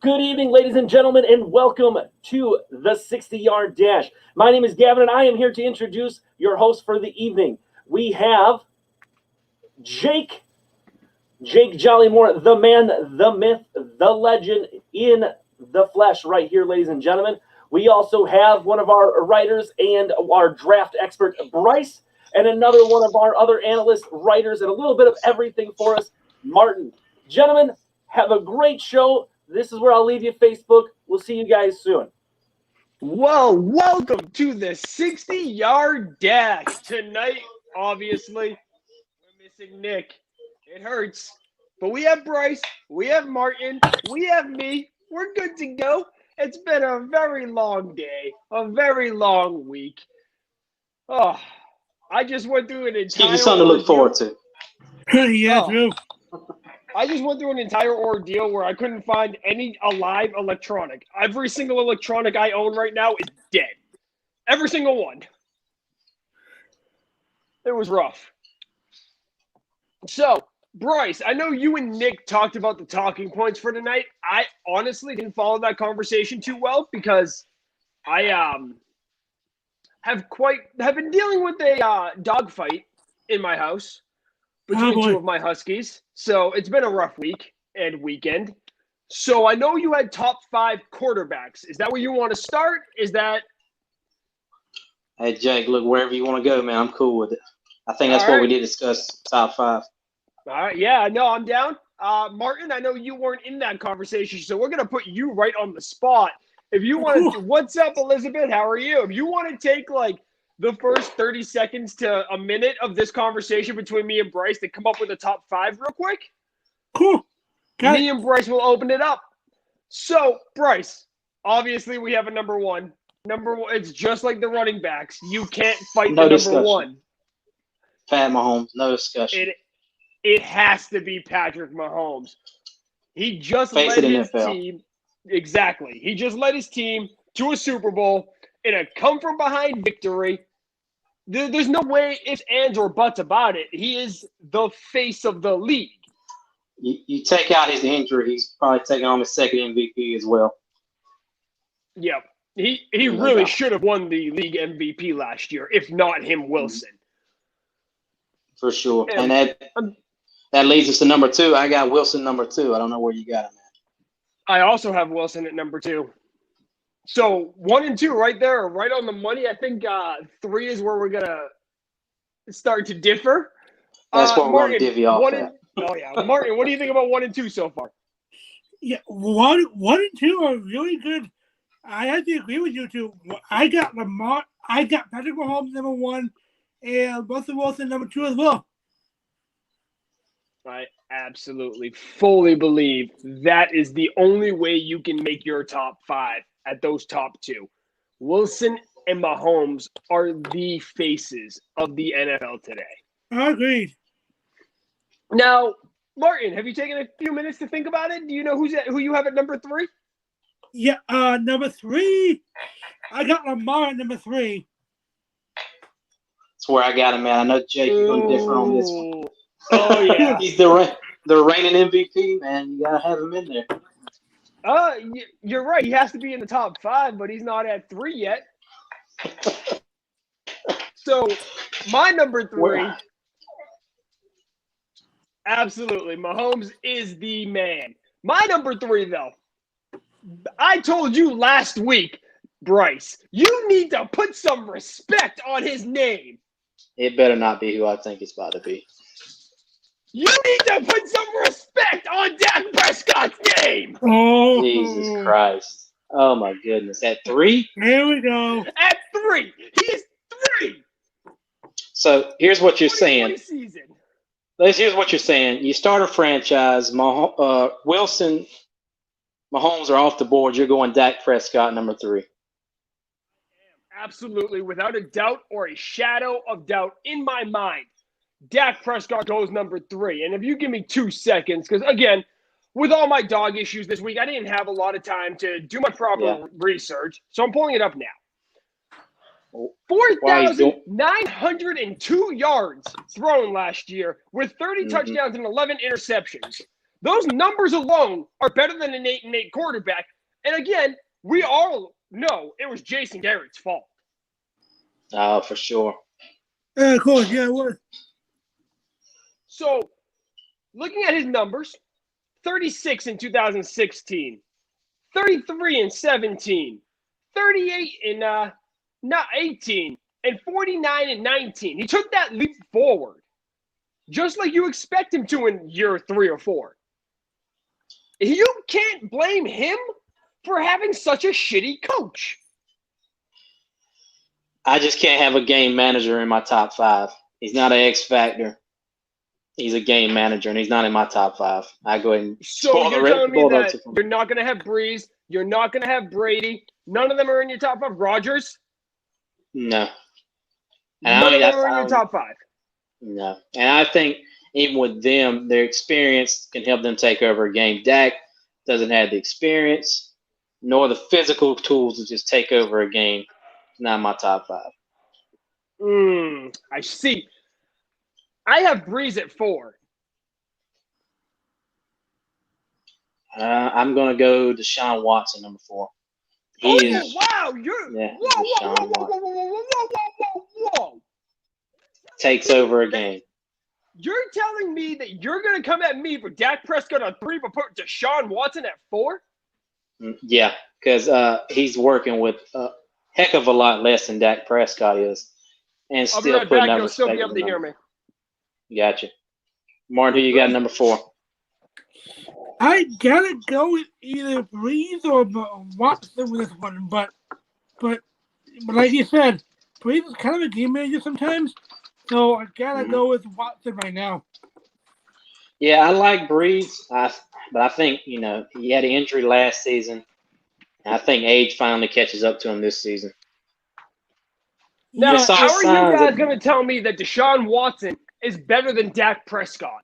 Good evening, ladies and gentlemen, and welcome to the 60-Yard Dash. My name is Gavin, and I am here to introduce your host for the evening. We have Jake Jollymore, the man, the myth, the legend in the flesh right here, ladies and gentlemen. We also have one of our writers and our draft expert, Bryce, and another one of our other analysts, writers, and a little bit of everything for us, Martin. Gentlemen, have a great show. This is where I'll leave you, Facebook. We'll see you guys soon. Well, welcome to the 60-Yard Dash. Tonight, obviously, we're missing Nick. It hurts. But we have Bryce, we have Martin, we have me. We're good to go. It's been a very long day, a very long week. Oh, I just went through an entire Give you something to look forward to. Yeah, true. I just went through an entire ordeal where I couldn't find any alive electronic. Every single electronic I own right now is dead. Every single one. It was rough. So, Bryce, I know you and Nick talked about the talking points for tonight. I honestly didn't follow that conversation too well because I have been dealing with a dog fight in my house between two of my huskies. So it's been a rough week and weekend. So I know you had top 5 quarterbacks. Is that where you want to start? Is that? Hey, Jake, look, wherever you want to go, man, I'm cool with it. I think that's what we did discuss, top 5. All right, yeah, no, I'm down. Martin, I know you weren't in that conversation, so we're going to put you right on the spot. If you want to, what's up, Elizabeth? How are you? If you want to take, the first 30 seconds to a minute of this conversation between me and Bryce to come up with a top 5 real quick. Cool. Me and Bryce will open it up. So, Bryce, obviously we have a number one. Number one, it's just like the running backs. You can't fight the number one. Pat Mahomes, no discussion. It has to be Patrick Mahomes. He just led his team. Exactly. He just led his team to a Super Bowl in a come-from-behind victory. There's no way ifs, ands, or buts about it. He is the face of the league. You take out his injury, he's probably taking on his second MVP as well. Yeah. He really should have won the league MVP last year, if not him, Wilson. For sure. And that leads us to number 2. I got Wilson number 2. I don't know where you got him at. I also have Wilson at number 2. So 1 and 2 right there, right on the money. I think 3 is where we're going to start to differ. That's what we're going to divvy off at. Oh, yeah. Martin, what do you think about 1 and 2 so far? Yeah, one and 2 are really good. I have to agree with you two. I got Patrick Mahomes number 1 and Russell Wilson number 2 as well. I absolutely fully believe that is the only way you can make your top 5 at those top 2. Wilson and Mahomes are the faces of the NFL today. Agreed. Now, Martin, have you taken a few minutes to think about it? Do you know who you have at number 3? Yeah, number 3, I got Lamar at number 3. That's where I got him at. I know Jake is going to differ on this one. Oh, yeah. He's the reigning MVP, man. You got to have him in there. You're right. He has to be in the top 5, but he's not at 3 yet. So, my number 3, absolutely, Mahomes is the man. My number 3, though, I told you last week, Bryce, you need to put some respect on his name. It better not be who I think it's about to be. You need to put some respect on Dak Prescott's name. Oh, Jesus Christ. Oh, my goodness. At 3? Here we go. At 3. He is 3. So here's what you're saying. Season. Here's what you're saying. You start a franchise. Wilson, Mahomes are off the board. You're going Dak Prescott number 3. Absolutely, without a doubt or a shadow of doubt in my mind, Dak Prescott goes number 3. And if you give me 2 seconds, because again, with all my dog issues this week, I didn't have a lot of time to do my proper research. So I'm pulling it up now. 4,902 yards thrown last year with 30 touchdowns and 11 interceptions. Those numbers alone are better than an 8-8 quarterback. And again, we all know it was Jason Garrett's fault. Oh, for sure. Of course, yeah, it was. So, looking at his numbers, 36 in 2016, 33 in 17, 38 in 18, and 49 in 19. He took that leap forward, just like you expect him to in year 3 or 4. You can't blame him for having such a shitty coach. I just can't have a game manager in my top 5. He's not an X factor. He's a game manager, and he's not in my top 5. I go ahead and So you're telling me that you're not going to have Breeze, you're not going to have Brady, none of them are in your top 5. Rodgers? No. None of them are in your top 5. No. And I think even with them, their experience can help them take over a game. Dak doesn't have the experience nor the physical tools to just take over a game. It's not my top 5. I see. I have Breeze at 4. I'm going to go Deshaun Watson, number 4. Wow. You're whoa. Takes over a game. You're telling me that you're going to come at me for Dak Prescott on 3, but put Deshaun Watson at 4? Yeah, because he's working with a heck of a lot less than Dak Prescott is, and I'll be still right putting back. up You'll still be able respectable to hear me. Gotcha. Martin, who you got number 4? I gotta go with either Breeze or Watson with this one, but like you said, Breeze is kind of a game manager sometimes, so I gotta go with Watson right now. Yeah, I like Breeze, but I think he had an injury last season. And I think age finally catches up to him this season. Now, Just saw how are you signs guys of- going to tell me that Deshaun Watson is better than Dak Prescott?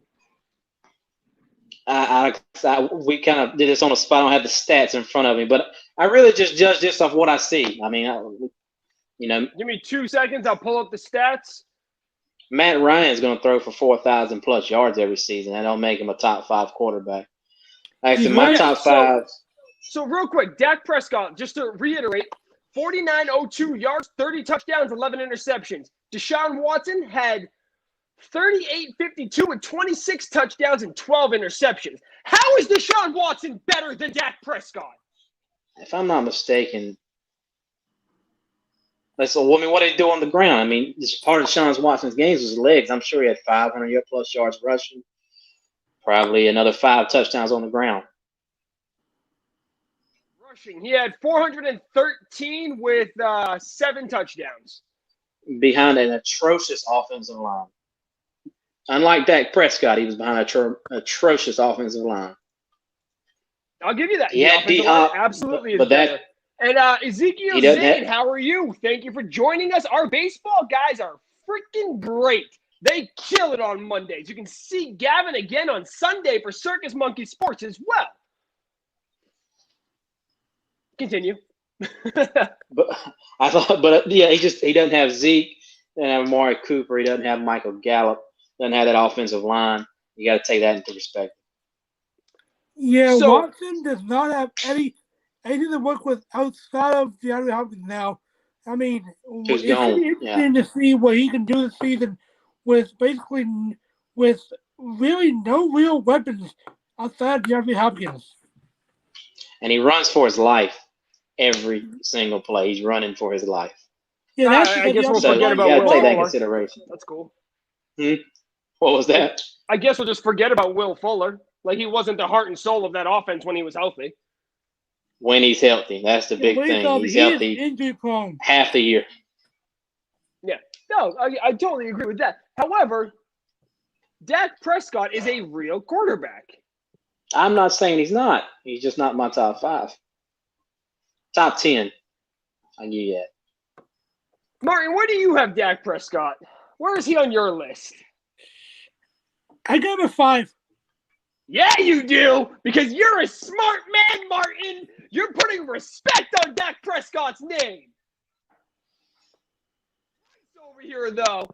We kind of did this on the spot. I don't have the stats in front of me, but I really just judge this off what I see. I mean, Give me 2 seconds. I'll pull up the stats. Matt Ryan's going to throw for 4,000 plus yards every season. That don't make him a top 5 quarterback. Actually, my top 5. So real quick, Dak Prescott, just to reiterate, 4,902 yards, 30 touchdowns, 11 interceptions. Deshaun Watson had 3,852 and 26 touchdowns and 12 interceptions. How is Deshaun Watson better than Dak Prescott? If I'm not mistaken, what did he do on the ground? I mean, this part of Deshaun Watson's games was his legs. I'm sure he had 500 plus yards rushing, probably another 5 touchdowns on the ground. Rushing, he had 413 with 7 touchdowns. Behind an atrocious offensive line. Unlike Dak Prescott, he was behind an atrocious offensive line. I'll give you that. He had D-Hop, absolutely, but better. And Ezekiel He doesn't Zane, have- how are you? Thank you for joining us. Our baseball guys are freaking great. They kill it on Mondays. You can see Gavin again on Sunday for Circus Monkey Sports as well. Continue. But he doesn't have Zeke, doesn't have Amari Cooper, he doesn't have Michael Gallup, doesn't have that offensive line. You got to take that into perspective. Yeah, So- Watson does not have anything to work with outside of DeAndre Hopkins now. I mean, Who's it's gone, gonna be interesting to see what he can do this season with really no real weapons outside of DeAndre Hopkins. And he runs for his life every single play. He's running for his life. Yeah, I guess we'll So forget you about got to Will take that Fuller. consideration. That's cool. What was that? I guess we'll just forget about Will Fuller. Like, he wasn't the heart and soul of that offense when he was healthy. When he's healthy. That's the big thing. He's healthy Injury prone. half the year. No, I totally agree with that. However, Dak Prescott is a real quarterback. I'm not saying he's not. He's just not my top 5. Top 10. I'll give you that. Martin, where do you have Dak Prescott? Where is he on your list? I got him a 5. Yeah, you do, because you're a smart man, Martin. You're putting respect on Dak Prescott's name. Over here, though.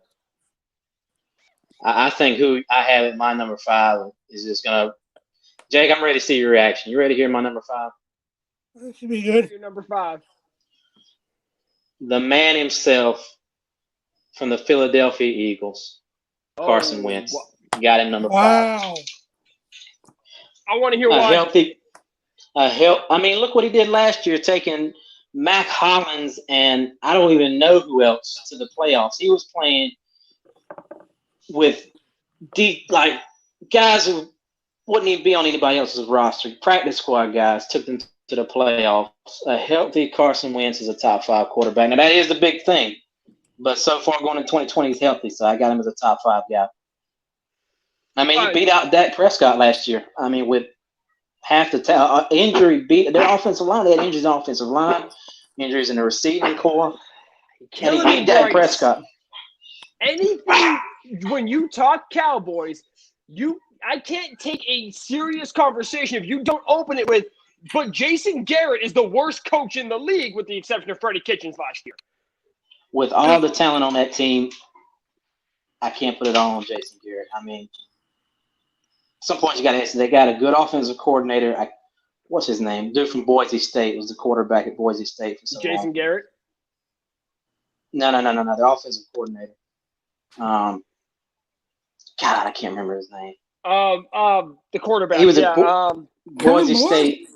I think who I have at my number 5 is just going to Jake, I'm ready to see your reaction. You ready to hear my number 5? That should be good. Your number 5. The man himself from the Philadelphia Eagles, Carson Wentz. Got him number 5. Wow. I want to hear A why. healthy. I mean, look what he did last year, taking Mac Hollins and I don't even know who else to the playoffs. He was playing with guys who wouldn't even be on anybody else's roster. Practice squad guys took them to the playoffs. A healthy Carson Wentz is a top 5 quarterback. Now that is the big thing, but so far going into 2020, he's healthy, so I got him as a top 5 guy. I mean, he beat out Dak Prescott last year. I mean, with half the injury beat their offensive line. They had injuries on the offensive line, injuries in the receiving core, and he beat Dak Prescott. Anything when you talk Cowboys, I can't take a serious conversation if you don't open it with, but Jason Garrett is the worst coach in the league with the exception of Freddie Kitchens last year. With all the talent on that team, I can't put it all on Jason Garrett. I mean, at some point you got to answer. They got a good offensive coordinator. What's his name? Dude from Boise State was the quarterback at Boise State for so long. Jason Garrett? No. The offensive coordinator. God, I can't remember his name. The quarterback. He was Kellen Boise Moore? State.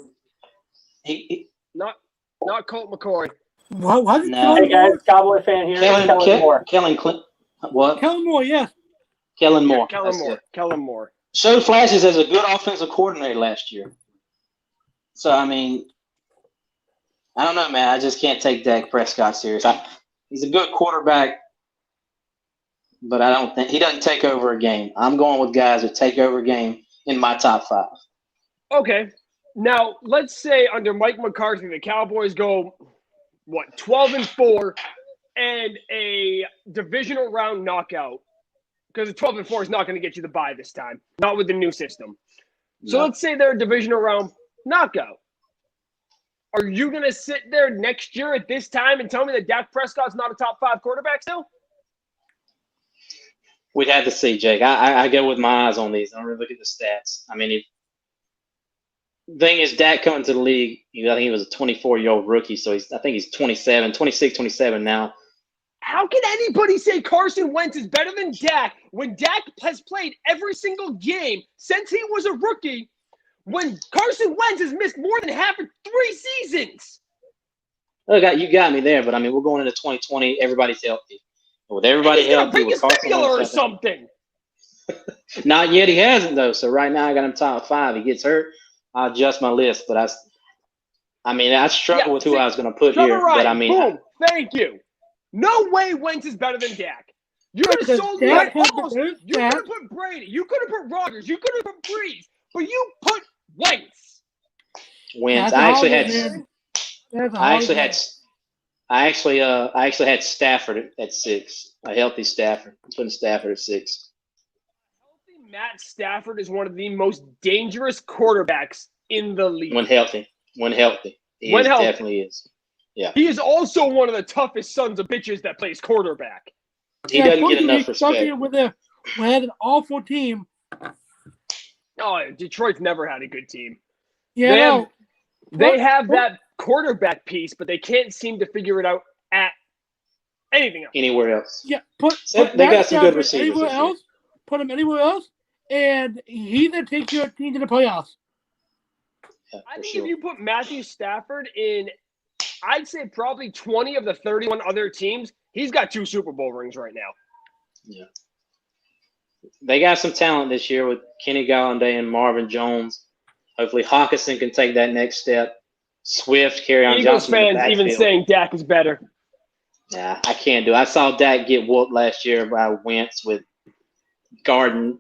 Not Colt McCoy. What? No. Hey guys, Cowboy fan here. Kellen Moore. Kellen Moore, yes. Kellen Moore. Kellen Moore. Showed flashes as a good offensive coordinator last year. So, I mean, I don't know, man. I just can't take Dak Prescott serious. He's a good quarterback, but I don't think – he doesn't take over a game. I'm going with guys that take over a game in my top 5. Okay. Now, let's say under Mike McCarthy, the Cowboys go, 12-4 and a divisional round knockout. Because a 12-4 is not going to get you the bye this time. Not with the new system. So let's say they're a divisional round knockout. Are you going to sit there next year at this time and tell me that Dak Prescott's not a top 5 quarterback still? We'd have to see, Jake. I go with my eyes on these. I don't really look at the stats. I mean, the thing is, Dak coming to the league, I think he was a 24-year-old rookie, so I think he's 26, 27 now. How can anybody say Carson Wentz is better than Dak when Dak has played every single game since he was a rookie, when Carson Wentz has missed more than half of 3 seasons? Oh, you got me there, but I mean, we're going into 2020. Everybody's healthy. With everybody healthy, with Carson Wentz or something. Not yet. He hasn't though. So right now, I got him top 5. He gets hurt, I'll adjust my list. But I struggle with who I was going to put here. Right. But I mean, boom. Thank you. No way Wentz is better than Dak. You could have sold me on almost. You could have put Brady. You could have put Rodgers. You could have put Breeze. But you put Wentz. I actually had Stafford at 6. A healthy Stafford. I'm putting Stafford at 6. Healthy Matt Stafford is one of the most dangerous quarterbacks in the league. When healthy. He definitely is. Yeah. He is also one of the toughest sons of bitches that plays quarterback. He doesn't get enough respect. We had an awful team. Oh, Detroit's never had a good team. Yeah, they have that quarterback piece, but they can't seem to figure it out at anything else. Anywhere else. Yeah, they got some good receivers. Put him anywhere else, and he's going to take your team to the playoffs. Yeah, I think if you put Matthew Stafford in, I'd say probably 20 of the 31 other teams, he's got 2 Super Bowl rings right now. Yeah. They got some talent this year with Kenny Golladay and Marvin Jones. Hopefully Hawkinson can take that next step. Swift, Kerryon Eagles Johnson. fans even saying Dak is better. Yeah, I can't do it. I saw Dak get whooped last year by Wentz with garden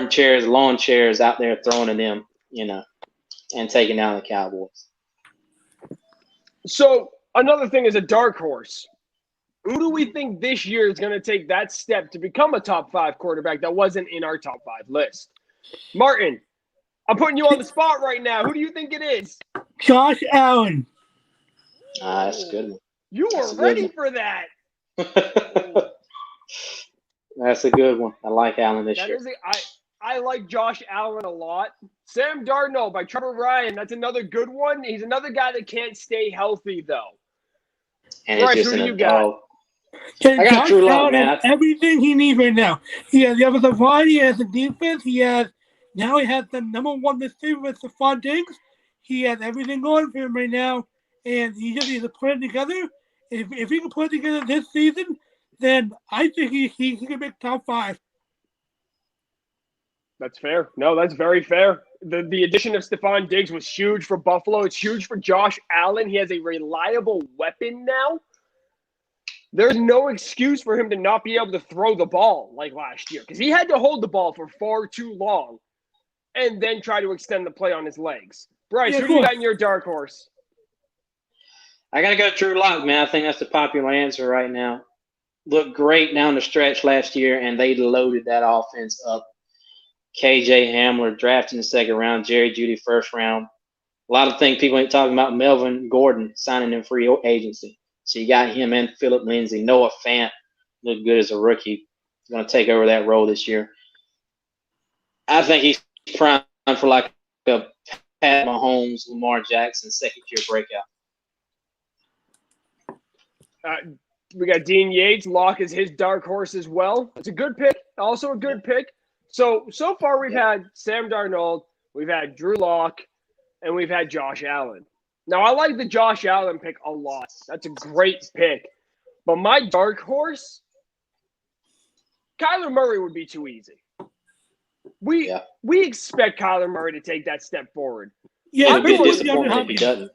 chairs, lawn chairs out there throwing at them, and taking down the Cowboys. So another thing is a dark horse. Who do we think this year is going to take that step to become a top 5 quarterback that wasn't in our top 5 list? Martin, I'm putting you on the spot right now. Who do you think it is? Josh Allen. That's a good one. You were ready for that. That's a good one. I like Allen this year. I like Josh Allen a lot. Sam Darnold by Trevor Ryan. That's another good one. He's another guy that can't stay healthy, though. And Bryce, it's who just do an you got? adult. And I got Josh Drew Lock, Allen man. has everything he needs right now. He has the offensive line, he has the defense, he has the number one receiver with Stephon Diggs. He has everything going for him right now, and he just needs to put it together. If he can put it together this season, then I think he can make top 5. That's fair. No, that's very fair. The addition of Stephon Diggs was huge for Buffalo. It's huge for Josh Allen. He has a reliable weapon now. There's no excuse for him to not be able to throw the ball like last year because he had to hold the ball for far too long and then try to extend the play on his legs. Bryce, who do you got in your dark horse? I got to go Drew Lock, man. I think that's the popular answer right now. Looked great down the stretch last year, and they loaded that offense up. KJ Hamler drafted in the second round, Jerry Jeudy first round. A lot of things people ain't talking about. Melvin Gordon signing in free agency. So you got him and Phillip Lindsay. Noah Fant looked good as a rookie. He's going to take over that role this year. I think he's primed for like a Pat Mahomes, Lamar Jackson second-year breakout. We got Dean Yates. Locke is his dark horse as well. It's a good pick. Also a good pick. So far we've had Sam Darnold, we've had Drew Lock, and we've had Josh Allen. Now, I like the Josh Allen pick a lot. That's a great pick. But my dark horse, Kyler Murray would be too easy. We expect Kyler Murray to take that step forward. Yeah, It'd be disappointing if he doesn't.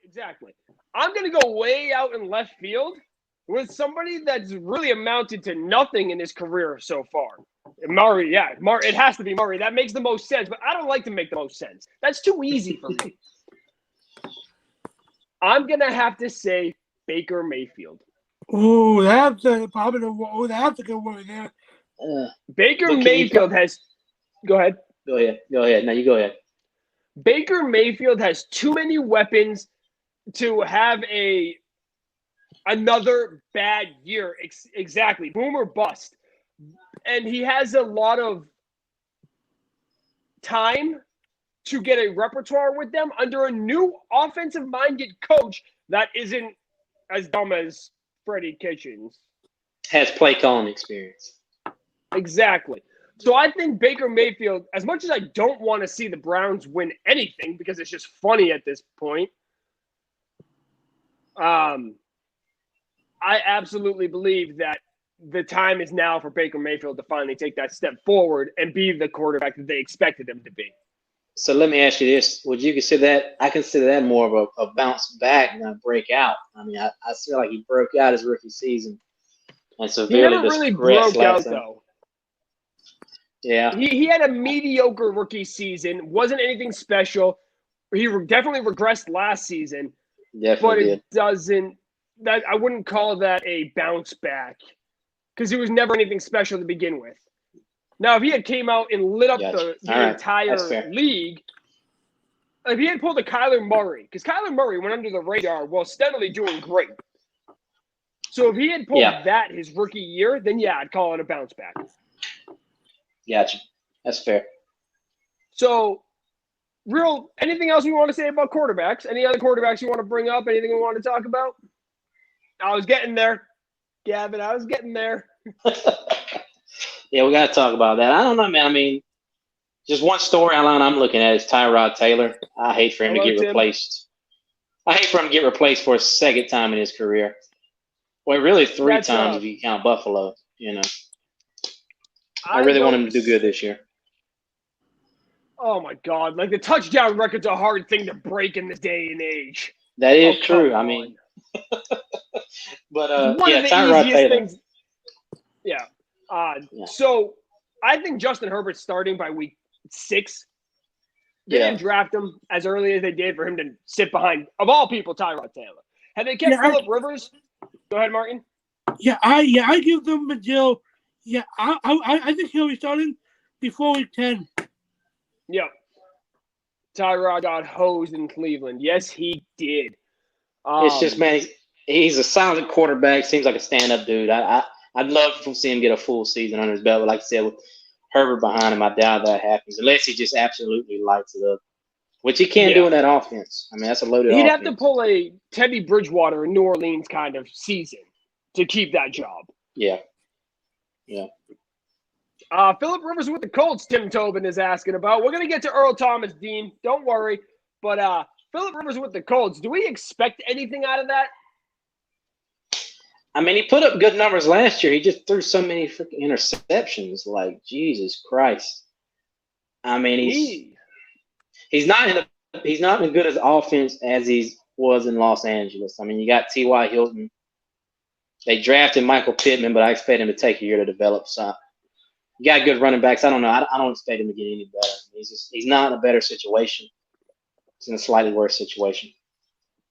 Exactly. I'm going to go way out in left field with somebody that's really amounted to nothing in his career so far. Murray, it has to be Murray. That makes the most sense, but I don't like to make the most sense. That's too easy for me. I'm going to have to say Baker Mayfield. Oh, that's a good one there. Baker Mayfield has – go ahead. Go ahead. No, you go ahead. Baker Mayfield has too many weapons to have another bad year. Exactly. Boom or bust. And he has a lot of time to get a repertoire with them under a new offensive-minded coach that isn't as dumb as Freddie Kitchens. Has play calling experience. Exactly. So I think Baker Mayfield, as much as I don't want to see the Browns win anything because it's just funny at this point, I absolutely believe that the time is now for Baker Mayfield to finally take that step forward and be the quarterback that they expected him to be. So let me ask you this. Would you consider that – I consider that more of a bounce back than a breakout. I mean, I feel like he broke out his rookie season. And so he never really broke out, though. Yeah. He had a mediocre rookie season. Wasn't anything special. He definitely regressed last season. Definitely but it doesn't – that I wouldn't call that a bounce back because he was never anything special to begin with. Now, if he had came out and lit up the entire league, if he had pulled a Kyler Murray, because Kyler Murray went under the radar while steadily doing great. So if he had pulled that his rookie year, then I'd call it a bounce back. Gotcha. That's fair. So, anything else we want to say about quarterbacks? Any other quarterbacks you want to bring up? Anything we want to talk about? I was getting there, Gavin. I was getting there. Yeah, we got to talk about that. I don't know, man. I mean, just one storyline I'm looking at is Tyrod Taylor. I hate for him to get replaced. I hate for him to get replaced for a second time in his career. Well, really three times if you count Buffalo, you know. I really want him to do good this year. Oh, my God. Like, the touchdown record's a hard thing to break in this day and age. That is true. I mean, but, Tyrod Taylor. Things. Yeah. So I think Justin Herbert's starting by week 6. They didn't draft him as early as they did for him to sit behind, of all people, Tyrod Taylor. Have they kept Phillip Rivers? Go ahead, Martin. I give them a deal. Yeah, I think he'll be starting before week 10. Yeah. Tyrod got hosed in Cleveland. Yes, he did. It's just, man, he's a solid quarterback. Seems like a stand-up dude. I'd love to see him get a full season under his belt. But like I said, Herbert behind him, I doubt that happens unless he just absolutely lights it up, which he can't do in that offense. I mean, that's a loaded He'd offense. have to pull a Teddy Bridgewater in New Orleans kind of season to keep that job. Yeah. Philip Rivers with the Colts, Tim Tobin is asking about. We're going to get to Earl Thomas, Dean. Don't worry. But Philip Rivers with the Colts, do we expect anything out of that? I mean, he put up good numbers last year. He just threw so many freaking interceptions. Like, Jesus Christ. I mean, he's not as good as offense as he was in Los Angeles. I mean, you got T.Y. Hilton. They drafted Michael Pittman, but I expect him to take a year to develop. So you got good running backs. I don't know. I don't expect him to get any better. He's not in a better situation. He's in a slightly worse situation.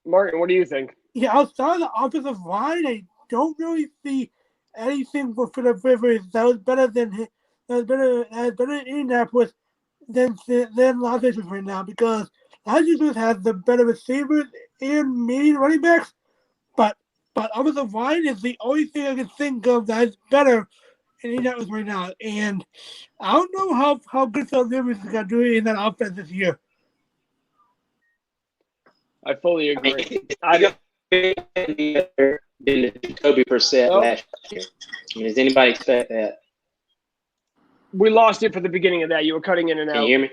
Martin, what do you think? Yeah, outside of the offensive line, I don't really see anything for Philip Rivers that was better than Indianapolis than Los Angeles right now, because Los Angeles has the better receivers and maybe running backs, but offensive line is the only thing I can think of that's better in Indianapolis right now. And I don't know how good Philip Rivers is going to do in that offense this year. I fully agree. Than Jacoby Brissett last year. I mean, does anybody expect that? We lost it for the beginning of that. You were cutting in and out. Can you hear me?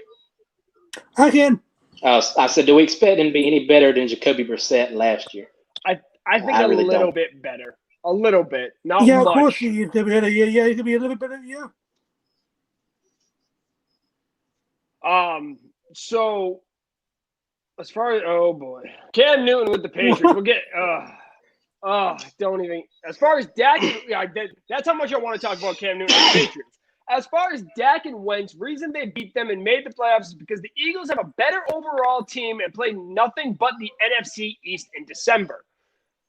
I can. I said, do we expect him to be any better than Jacoby Brissett last year? I think a little bit better. A little bit. Not much. Yeah, of course he's better. Yeah, he's going to be a little bit better. Yeah. So, as far as, oh boy. Cam Newton with the Patriots. We'll get, don't even. As far as Dak, that's how much I want to talk about Cam Newton and the Patriots. As far as Dak and Wentz, reason they beat them and made the playoffs is because the Eagles have a better overall team and played nothing but the NFC East in December.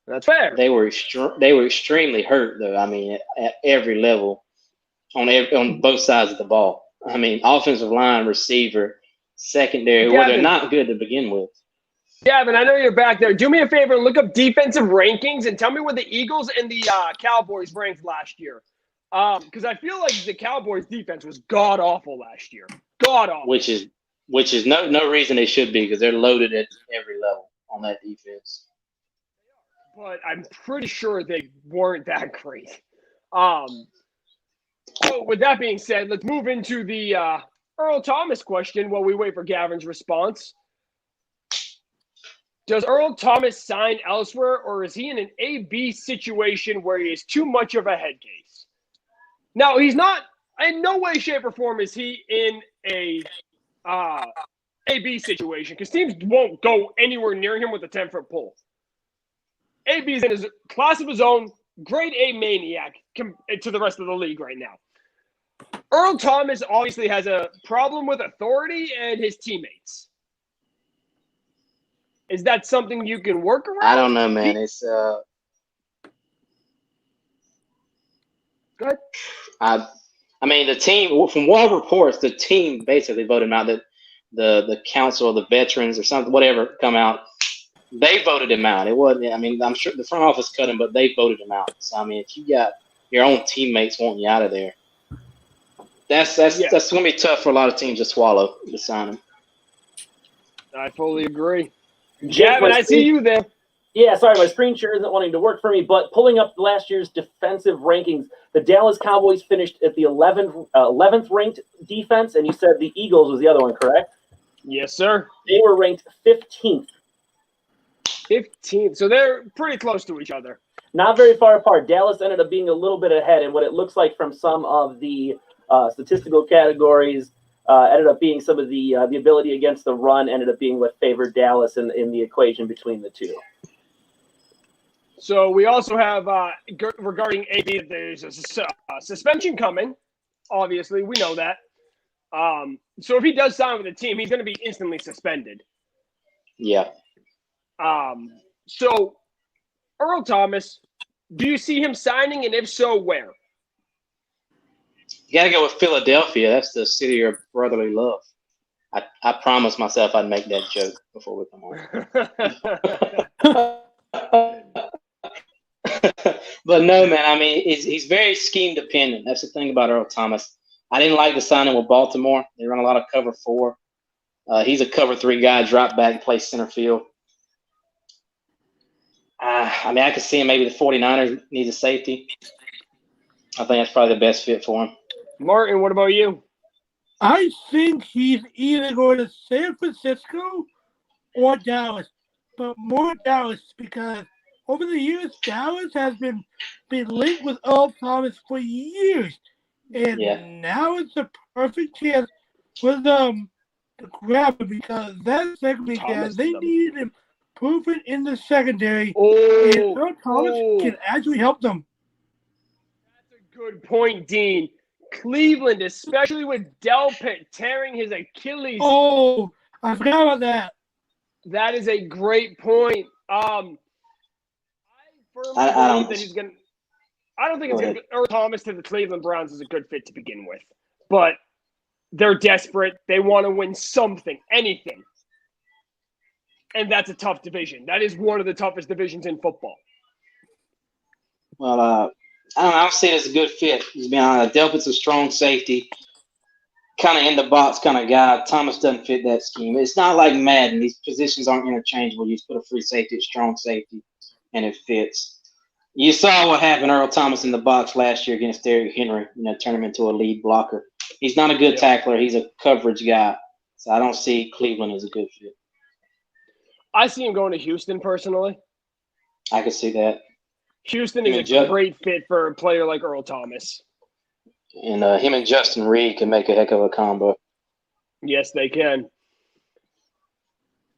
That's fair. They were extremely hurt, though. I mean, at every level, on both sides of the ball. I mean, offensive line, receiver, secondary, where they're not good to begin with. Gavin, I know you're back there. Do me a favor and look up defensive rankings and tell me where the Eagles and the Cowboys ranked last year. Because I feel like the Cowboys' defense was god awful last year. God awful. Which is no reason they should be, because they're loaded at every level on that defense. But I'm pretty sure they weren't that great. So with that being said, let's move into the Earl Thomas question while we wait for Gavin's response. Does Earl Thomas sign elsewhere, or is he in an A-B situation where he is too much of a head case? No, he's not. In no way, shape, or form is he in a A-B situation, because teams won't go anywhere near him with a 10-foot pole. AB is in his class of his own, grade A maniac to the rest of the league right now. Earl Thomas obviously has a problem with authority and his teammates. Is that something you can work around? I don't know, man. It's Go ahead. I mean, the team, from what reports, the team basically voted him out. That the council of the veterans or something, whatever, come out. They voted him out. It wasn't. I mean, I'm sure the front office cut him, but they voted him out. So I mean, if you got your own teammates wanting you out of there, that's going to be tough for a lot of teams to swallow to sign him. I fully agree. Gavin, I see you there. Yeah, sorry, my screen share isn't wanting to work for me, but pulling up last year's defensive rankings, the Dallas Cowboys finished at the 11th ranked defense, and you said the Eagles was the other one, correct? Yes, sir. They were ranked 15th. 15th. So they're pretty close to each other. Not very far apart. Dallas ended up being a little bit ahead, and what it looks like from some of the statistical categories ended up being some of the ability against the run ended up being what favored Dallas in the equation between the two. So we also have, regarding AB, there's a suspension coming. Obviously, we know that. So if he does sign with the team, he's going to be instantly suspended. Yeah. So Earl Thomas, do you see him signing, and if so, where? You got to go with Philadelphia. That's the city of brotherly love. I promised myself I'd make that joke before we come on. But no, man, I mean, he's very scheme dependent. That's the thing about Earl Thomas. I didn't like the signing with Baltimore. They run a lot of cover 4. He's a cover 3 guy, drop back, play center field. I mean, I could see him maybe the 49ers needs a safety. I think that's probably the best fit for him. Martin, what about you? I think he's either going to San Francisco or Dallas, but more Dallas because over the years, Dallas has been linked with Earl Thomas for years, and now it's a perfect chance for them to grab him because that secondary guy, they need improvement in the secondary, and Earl Thomas can actually help them. That's a good point, Dean. Cleveland, especially with Delpit tearing his Achilles. Oh, I forgot about that. That is a great point. I firmly believe that he's going to – I don't think it's going to – Earl Thomas to the Cleveland Browns is a good fit to begin with. But they're desperate. They want to win something, anything. And that's a tough division. That is one of the toughest divisions in football. Well, I don't see it as a good fit. To be honest, Delpit's a strong safety, kind of in the box kind of guy. Thomas doesn't fit that scheme. It's not like Madden. These positions aren't interchangeable. You just put a free safety, a strong safety, and it fits. You saw what happened to Earl Thomas in the box last year against Derrick Henry, turn him into a lead blocker. He's not a good tackler. He's a coverage guy. So I don't see Cleveland as a good fit. I see him going to Houston personally. I can see that. Houston is a great fit for a player like Earl Thomas. And him and Justin Reed can make a heck of a combo. Yes, they can.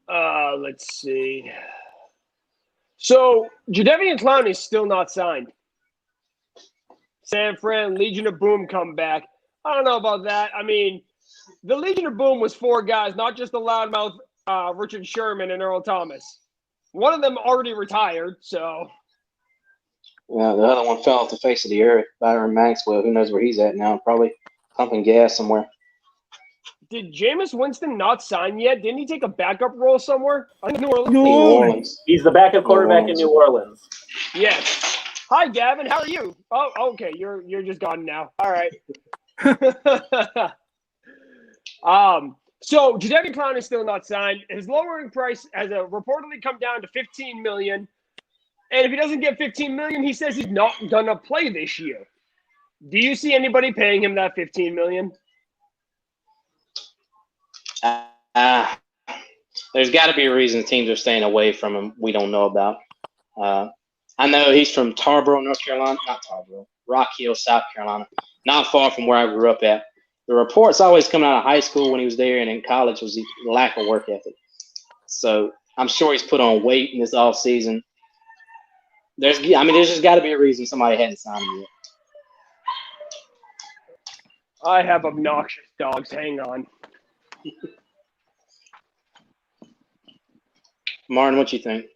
Let's see. So, Jadeveon Clowney is still not signed. San Fran, Legion of Boom come back. I don't know about that. I mean, the Legion of Boom was 4 guys, not just the loudmouth Richard Sherman and Earl Thomas. One of them already retired, so... Yeah, the other one fell off the face of the earth. Byron Maxwell, who knows where he's at now? Probably pumping gas somewhere. Did Jameis Winston not sign yet? Didn't he take a backup role somewhere? I think New Orleans. New Orleans. He's the backup quarterback in New Orleans. Yes. Hi, Gavin. How are you? Oh, okay. You're just gone now. All right. So Jadeveon Clowney is still not signed. His lowering price has reportedly come down to $15 million. And if he doesn't get $15 million, he says he's not gonna play this year. Do you see anybody paying him that $15 million? There's got to be a reason teams are staying away from him we don't know about. I know he's from Tarboro, North Carolina. Not Tarboro. Rock Hill, South Carolina. Not far from where I grew up at. The reports always coming out of high school when he was there and in college was the lack of work ethic. So I'm sure he's put on weight in this offseason. There's just got to be a reason somebody hadn't signed him yet. I have obnoxious dogs. Hang on. Martin, what you think?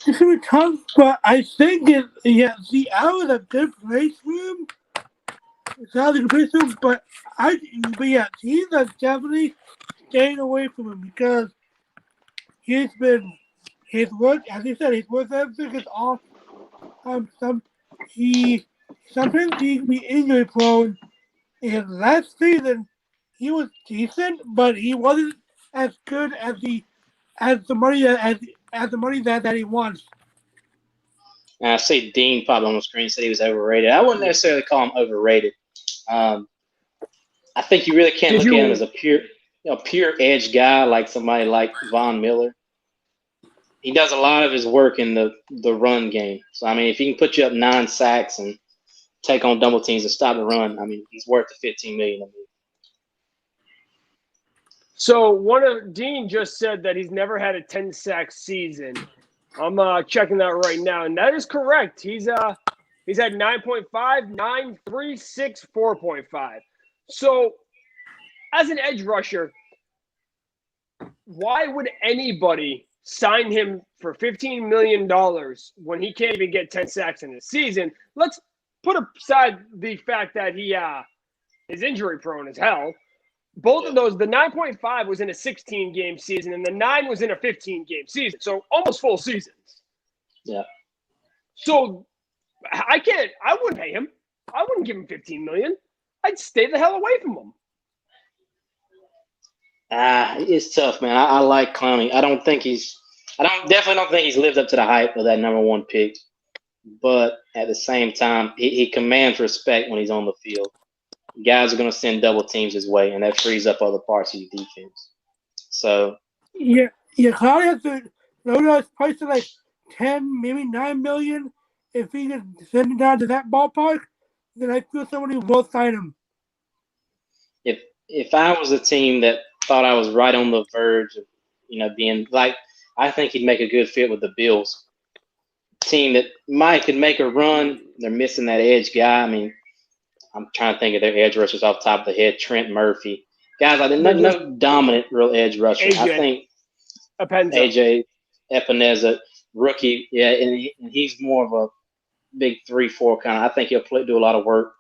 It's going to be tough, but I think Seattle is a good place for him. It's not a good place for him, but teams are definitely staying away from him because his work, as you said, his work ethic is off. Sometimes he can be injury prone. And last season, he was decent, but he wasn't as good as the money that he wants. And I see Dean popped on the screen said he was overrated. I wouldn't necessarily call him overrated. I think you really can't look at him as a pure edge guy like somebody like Von Miller. He does a lot of his work in the run game. So, I mean, if he can put you up 9 sacks and take on double teams and stop the run, I mean, he's worth the $15 million. So Dean just said that he's never had a 10-sack season. I'm checking that right now, and that is correct. He's had 9.5, 9, 3, 6, 4.5. So, as an edge rusher, why would anybody sign him for $15 million when he can't even get 10 sacks in a season? Let's put aside the fact that he is injury prone as hell. Both of those, the 9.5 was in a 16-game season, and the 9 was in a 15-game season, so almost full seasons. Yeah. So I wouldn't pay him. I wouldn't give him $15 million. I'd stay the hell away from him. It's tough, man. I like Clowney. I definitely don't think he's lived up to the hype of that number one pick. But at the same time, he commands respect when he's on the field. Guys are going to send double teams his way, and that frees up other parts of your defense. So Clowney has to it's priced at like 10, maybe 9 million. If he can send it down to that ballpark, then I feel somebody will sign him. If I was a team that thought I was right on the verge of, being like, I think he'd make a good fit with the Bills. Team that might could make a run. They're missing that edge guy. I mean, I'm trying to think of their edge rushers off the top of the head. Trent Murphy. Guys, no dominant real edge rusher. I think AJ Epineza, rookie, yeah, and he's more of a big 3-4 kind of. I think he'll do a lot of work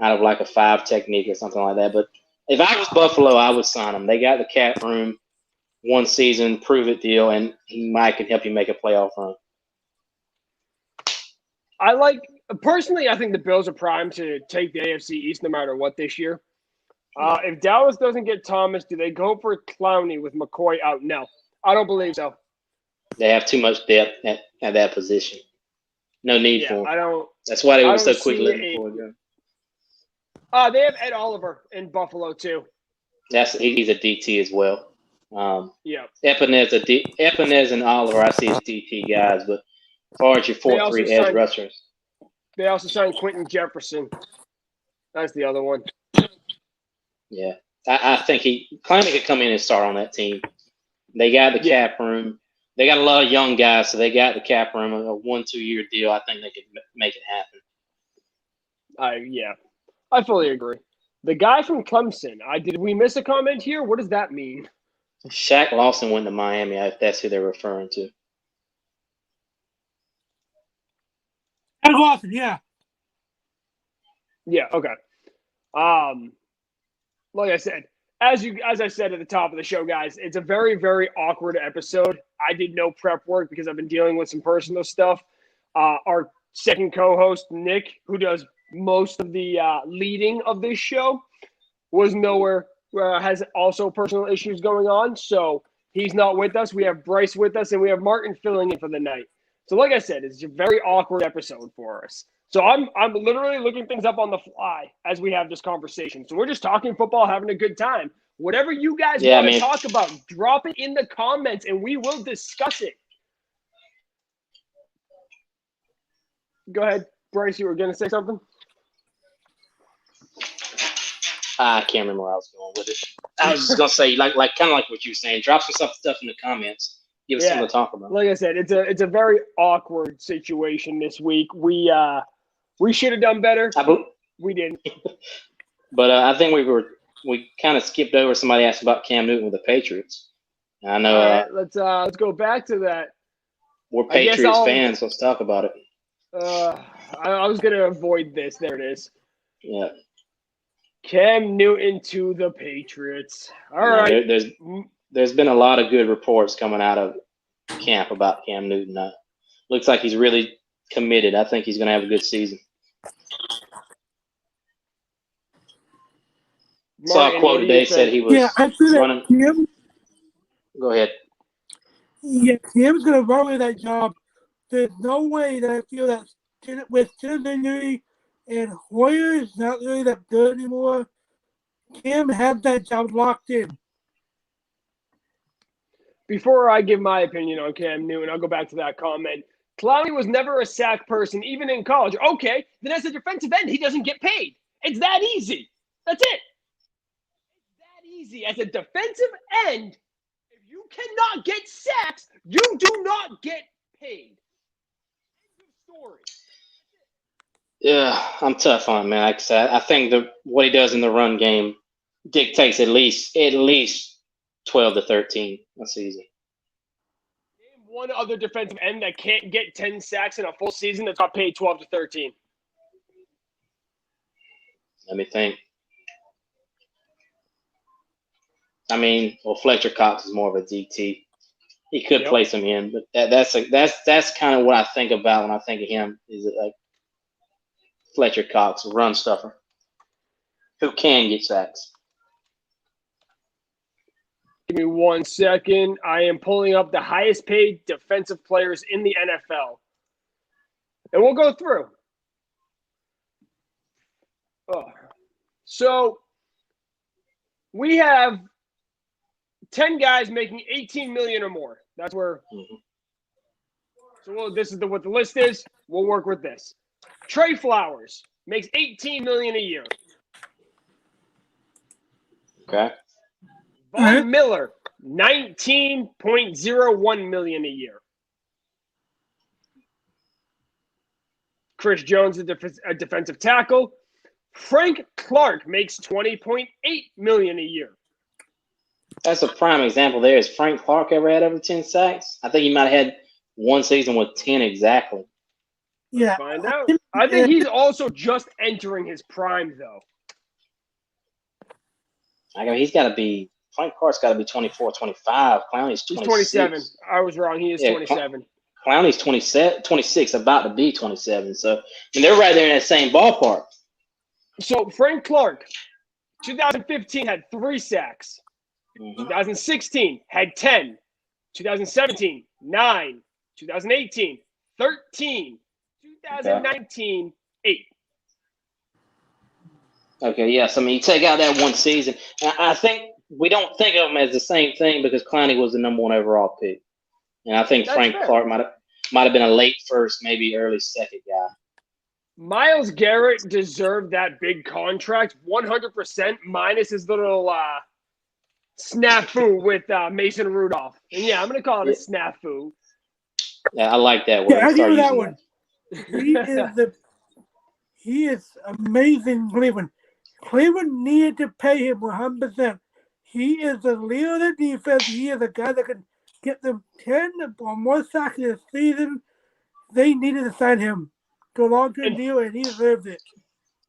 out of like a 5 technique or something like that. But if I was Buffalo, I would sign him. They got the cap room, 1 season, prove it deal, and he might can help you make a playoff run. Personally, I think the Bills are primed to take the AFC East no matter what this year. If Dallas doesn't get Thomas, do they go for Clowney with McCoy out? No, I don't believe so. They have too much depth at that position. No need for him. That's why they were so quick letting McCoy go. They have Ed Oliver in Buffalo too. He's a DT as well. Yeah. Epinez and Oliver, I see as DT guys, but as far as your 4-3 edge rushers. They also signed Quentin Jefferson. That's the other one. Yeah. I think Clowney could come in and start on that team. They got the cap room. They got a lot of young guys, so they got the cap room. A 1-2 year deal. I think they could make it happen. I fully agree. The guy from Clemson, did we miss a comment here? What does that mean? Shaq Lawson went to Miami, if that's who they're referring to. Shaq Lawson, yeah. Yeah, okay. Like I said, as I said at the top of the show, guys, it's a very, very awkward episode. I did no prep work because I've been dealing with some personal stuff. Our second co-host, Nick, who does most of the leading of this show, was nowhere. Has also personal issues going on, so he's not with us. We have Bryce with us, and we have Martin filling in for the night. So like I said, it's a very awkward episode for us. So I'm literally looking things up on the fly as we have this conversation. So we're just talking football, having a good time. Whatever you guys want to talk about, drop it in the comments, and we will discuss it. Go ahead, Bryce. You were going to say something? I can't remember where I was going with it. I was just gonna say, like kind of like what you were saying. Drop some stuff in the comments. Give us something to talk about. Like I said, it's a very awkward situation this week. We should have done better. We didn't. But I think we kind of skipped over. Somebody asked about Cam Newton with the Patriots. I know. All right, let's go back to that. We're Patriots fans. Let's talk about it. I was gonna avoid this. There it is. Yeah. Cam Newton to the Patriots. All right. There's been a lot of good reports coming out of camp about Cam Newton. Looks like he's really committed. I think he's going to have a good season. Saw a quote today said he was running. Cam, go ahead. Yeah, Cam's going to run with that job. There's no way that I feel that with Chin's injury and Hoyer's not really that good anymore, Cam has that job locked in. Before I give my opinion on Cam Newton, I'll go back to that comment. Clowney was never a sack person, even in college. Okay, then as a defensive end, he doesn't get paid. It's that easy. That's it. It's that easy. As a defensive end, if you cannot get sacks, you do not get paid. End of story. Yeah, I'm tough on him, man. Like I said, I think what he does in the run game dictates at least 12 to 13 a season. Name one other defensive end that can't get 10 sacks in a full season that's got paid 12 to 13. Let me think. I mean, Fletcher Cox is more of a DT. He could place him in, but that's kind of what I think about when I think of him. Is it like Fletcher Cox, run stuffer? who can get sacks. Give me 1 second. I am pulling up the highest paid defensive players in the NFL. And we'll go through. So we have 10 guys making $18 million or more. That's where. Mhm. So this is what the list is. We'll work with this. Trey Flowers makes $18 million a year. Okay. Von Miller, $19.01 million a year. Chris Jones, a defensive tackle. Frank Clark makes $20.8 million a year. That's a prime example there. Has Frank Clark ever had over 10 sacks? I think he might have had one season with 10 exactly. Yeah. Find out. I think he's also just entering his prime, though. I mean, Frank Clark's got to be 24, 25. Clowney's 26. He's 27. I was wrong. He is 27. Clowney's 26, about to be 27. So, and they're right there in that same ballpark. So Frank Clark, 2015 had 3 sacks. Mm-hmm. 2016 had 10. 2017, 9. 2018, 13. 2019, 8. Okay, yes. I mean, you take out that one season. And I think we don't think of him as the same thing because Clowney was the number 1 overall pick. And I think That's Frank fair. Clark might have been a late first, maybe early second guy. Myles Garrett deserved that big contract 100% minus his little snafu with Mason Rudolph. And yeah, I'm going to call it a snafu. Yeah, I like that word. Yeah, I give you that Start one. He is amazing, Cleveland. Cleveland needed to pay him 100%. He is the leader of the defense. He is a guy that can get them 10 or more sacks this season. They needed to sign him to a long-term deal, and he deserves it.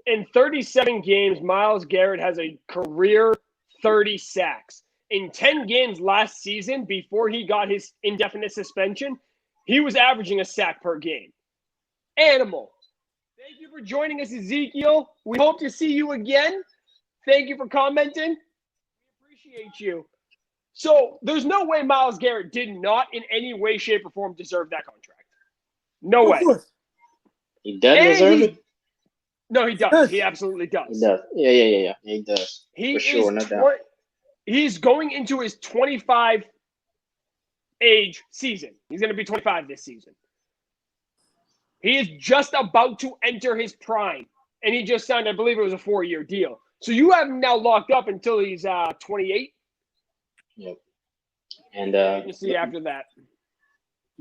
In 37 games, Myles Garrett has a career 30 sacks. In 10 games last season, before he got his indefinite suspension, he was averaging a sack per game. Animal. Thank you for joining us, Ezekiel. We hope to see you again. Thank you for commenting. We appreciate you. So there's no way Myles Garrett did not in any way, shape, or form deserve that contract. No way. He doesn't deserve it? No, he does. He absolutely does. He does. Yeah. He does. He For sure, no doubt. He's going into his 25 age season. He's going to be 25 this season. He is just about to enter his prime. And he just signed, I believe it was a 4-year deal. So you have him now locked up until he's 28. Yep. And you see after that.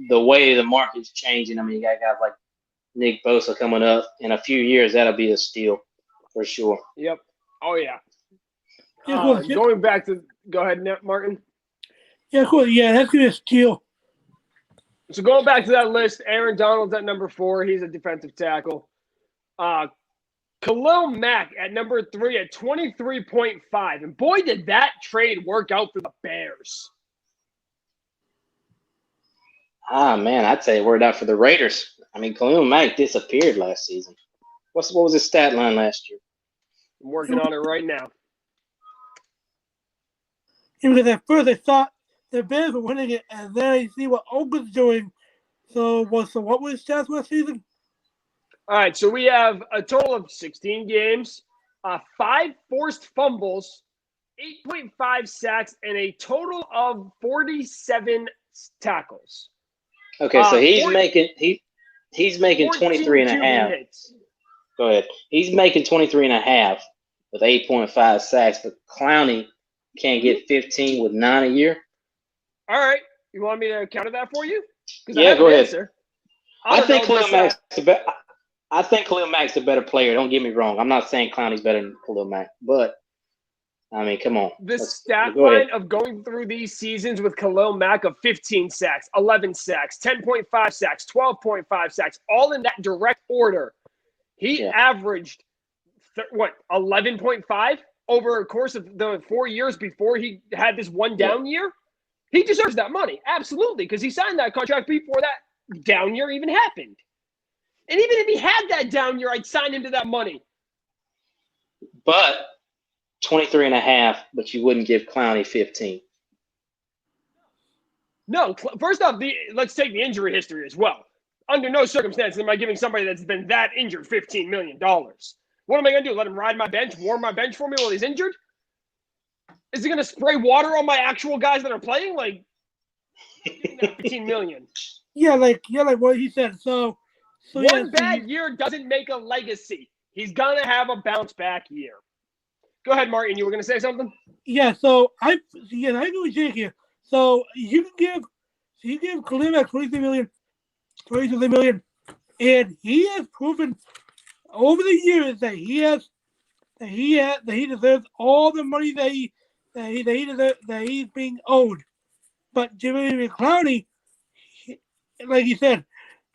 The way the market's changing, I mean, you got guys like Nick Bosa coming up. In a few years, that'll be a steal for sure. Yep. Oh, yeah. Going back to – go ahead, Martin. Yeah, cool. Yeah, that's going to be a steal. So going back to that list, Aaron Donald's at number 4. He's a defensive tackle. Khalil Mack at number 3 at 23.5. And boy, did that trade work out for the Bears. Man, I'd say it worked out for the Raiders. I mean, Khalil Mack disappeared last season. What was his stat line last year? I'm working on it right now. Because at first I thought the Bears were winning it, and then I see what Oakland's doing. So what was his stats last season? All right, so we have a total of 16 games, 5 forced fumbles, 8.5 sacks, and a total of 47 tackles. Okay, so he's making 23 and a half. Hits. Go ahead. He's making 23 and a half with 8.5 sacks, but Clowney can't get 15 with 9 a year. All right. You want me to counter that for you? Yeah, go ahead. Answer. I think Khalil Mack's a better player. Don't get me wrong. I'm not saying Clowney's better than Khalil Mack, but I mean, come on. The stat line of going through these seasons with Khalil Mack of 15 sacks, 11 sacks, 10.5 sacks, 12.5 sacks, all in that direct order. He averaged, 11.5 over a course of the 4 years before he had this one down year? He deserves that money. Absolutely, because he signed that contract before that down year even happened. And even if he had that down year, I'd sign him to that money. But 23.5, but you wouldn't give Clowney 15. No, first off, let's take the injury history as well. Under no circumstances am I giving somebody that's been that injured $15 million. What am I going to do? Let him ride my bench, warm my bench for me while he's injured? Is he going to spray water on my actual guys that are playing? Like, $15 million. Yeah, like what he said. So One bad year doesn't make a legacy. He's going to have a bounce back year. Go ahead, Martin. You were going to say something? Yeah, so I agree with Jake here. So you give Khalil at 23 million, and he has proven over the years that he deserves all the money that he's being owed. But Jimmy Clowney, like you said,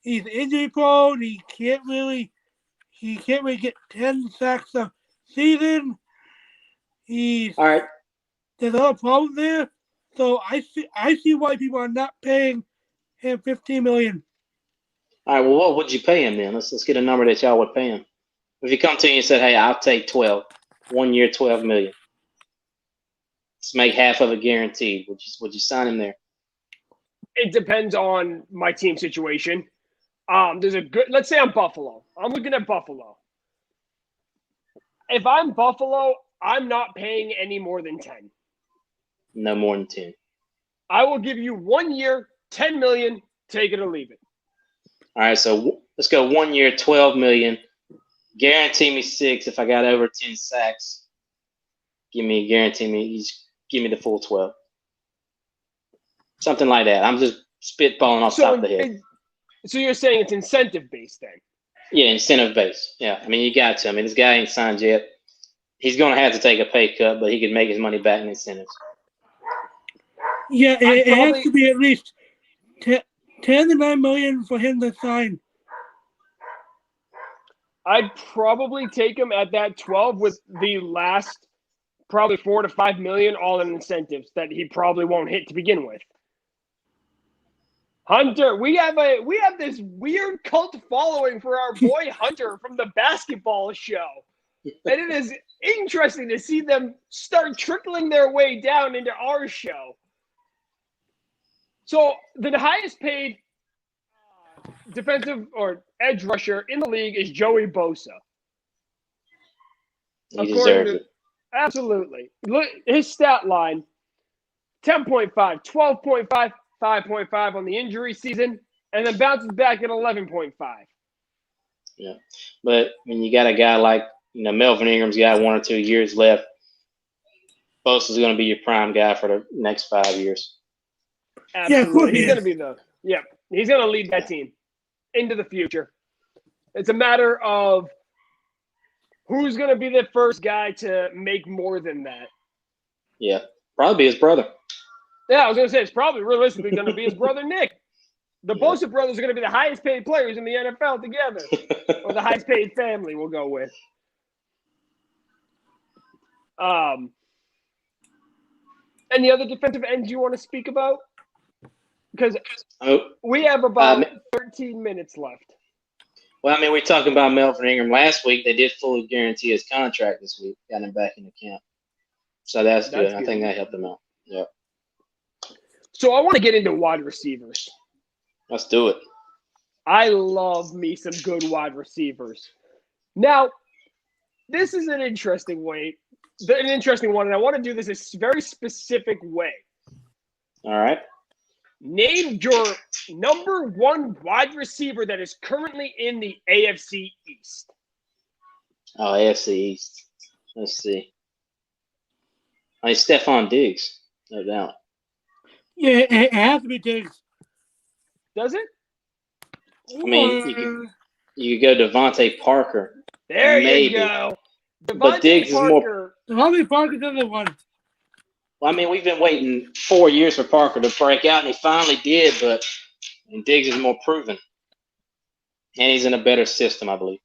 he's injury prone. He can't really get 10 sacks a season. All right. There's a lot of problems there. So I see why people are not paying him $15 million. All right. Well, what would you pay him then? Let's get a number that y'all would pay him. If he come to you and said, "Hey, I'll take 12, 1 year, $12 million. Let's make half of it guaranteed." Would you sign him there? It depends on my team situation. Let's say I'm Buffalo. I'm looking at Buffalo. If I'm Buffalo, I'm not paying any more than 10. No more than 10. I will give you 1 year, $10 million, take it or leave it. All right, so let's go 1 year, $12 million. Guarantee me 6 if I got over 10 sacks. Give me the full 12. Something like that. I'm just spitballing off the top of the head. So you're saying it's incentive based then? Yeah, incentive based. Yeah, I mean you got to. I mean this guy ain't signed yet. He's going to have to take a pay cut, but he can make his money back in incentives. Yeah, it has to be at least 10 to 9 million for him to sign. I'd probably take him at that 12 with the last probably 4 to 5 million all in incentives that he probably won't hit to begin with. Hunter, we have this weird cult following for our boy Hunter from the basketball show. And it is interesting to see them start trickling their way down into our show. So the highest paid defensive or edge rusher in the league is Joey Bosa. He deserves it. Absolutely. Look, his stat line, 10.5, 12.5, 5.5 on the injury season, and then bounces back at 11.5. Yeah. But when you got a guy like, Melvin Ingram's got 1 or 2 years left, Bosa's going to be your prime guy for the next 5 years. Absolutely. He's going to lead that team into the future. It's a matter of who's going to be the first guy to make more than that. Yeah, probably be his brother. Yeah, I was going to say it's probably realistically going to be his brother Nick. The Bosa brothers are going to be the highest paid players in the NFL together, or the highest paid family we'll go with. Any other defensive ends you want to speak about? Because we have about 13 minutes left. Well, I mean, we're talking about Melvin Ingram last week. They did fully guarantee his contract this week, got him back in the camp. So that's good. I think that helped him out. Yeah. So I want to get into wide receivers. Let's do it. I love me some good wide receivers. Now, this is an interesting one, and I want to do this a very specific way. All right. Name your number one wide receiver that is currently in the AFC East. Oh, AFC East. Let's see. I mean, Stephon Diggs, no doubt. Yeah, it has to be Diggs. Does it? I mean, you could go Devontae Parker. There maybe. You go. But Diggs Parker. is more. Devontae Parker's the other one. Well, I mean, we've been waiting 4 years for Parker to break out, and he finally did, but Diggs is more proven. And he's in a better system, I believe.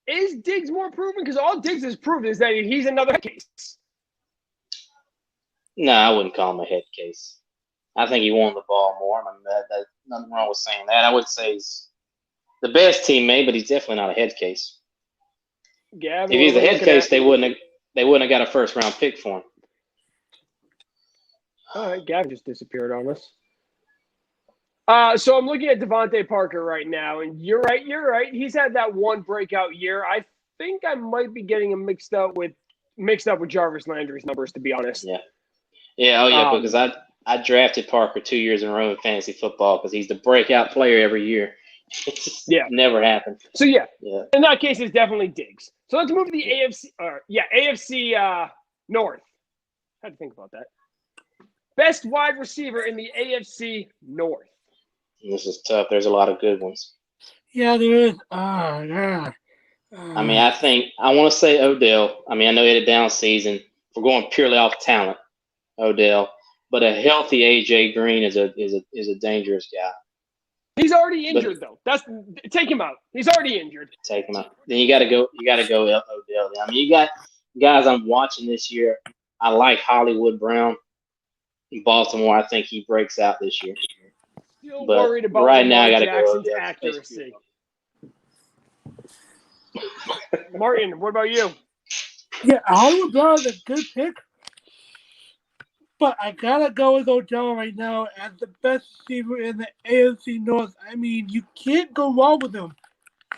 Is Diggs more proven? Because all Diggs has proven is that he's another head case. No, I wouldn't call him a head case. I think he won the ball more. I mean, there's nothing wrong with saying that. I would say he's the best teammate, but he's definitely not a head case. Gavin, if he's a head case, they wouldn't they wouldn't have got a first-round pick for him. All right, Gavin just disappeared on us. So I'm looking at Devontae Parker right now, and you're right. He's had that one breakout year. I think I might be getting him mixed up with Jarvis Landry's numbers, to be honest. Yeah. Because I drafted Parker 2 years in a row in fantasy football because he's the breakout player every year. It just never happened. So yeah, in that case, it's definitely Diggs. So let's move to the AFC North. I had to think about that. Best wide receiver in the AFC North. This is tough. There's a lot of good ones. Yeah, there is. Yeah. I mean, I want to say Odell. I mean, I know he had a down season. If we're going purely off talent, Odell. But a healthy AJ Green is a dangerous guy. He's already injured though. Take him out. He's already injured. Take him out. Then you got to go Odell. I mean, you got guys I'm watching this year. I like Hollywood Brown in Baltimore. I think he breaks out this year. Still worried about right now, I got to Jackson's go accuracy. Martin, what about you? Yeah, Hollywood Brown is a good pick, but I gotta go with Odell right now as the best receiver in the AFC North. I mean, you can't go wrong with him.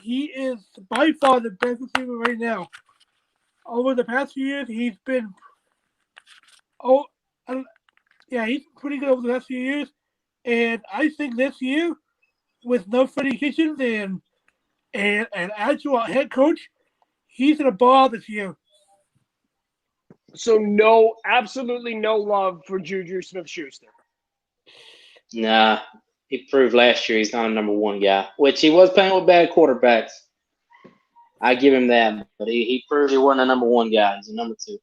He is by far the best receiver right now. Over the past few years, he's been he's pretty good over the last few years. And I think this year, with no Freddie Kitchens and an actual head coach, he's gonna ball out this year. So absolutely no love for Juju Smith-Schuster. Nah, he proved last year he's not a number one guy, which he was playing with bad quarterbacks. I give him that, but he proved he wasn't a number one guy. He's a number two.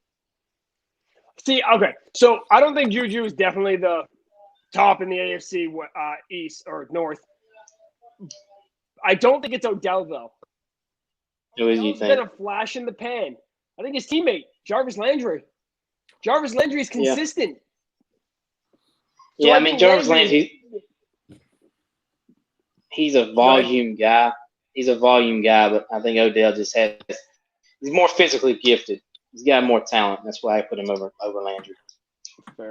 See, okay, so I don't think Juju is definitely the top in the AFC East or North. I don't think it's Odell though. Who do you think? Been a flash in the pan. I think his teammate Jarvis Landry. Jarvis Landry is consistent. Yeah, I mean Jarvis Landry. He's a volume guy. He's a volume guy, but I think Odell just he's more physically gifted. He's got more talent. That's why I put him over Landry.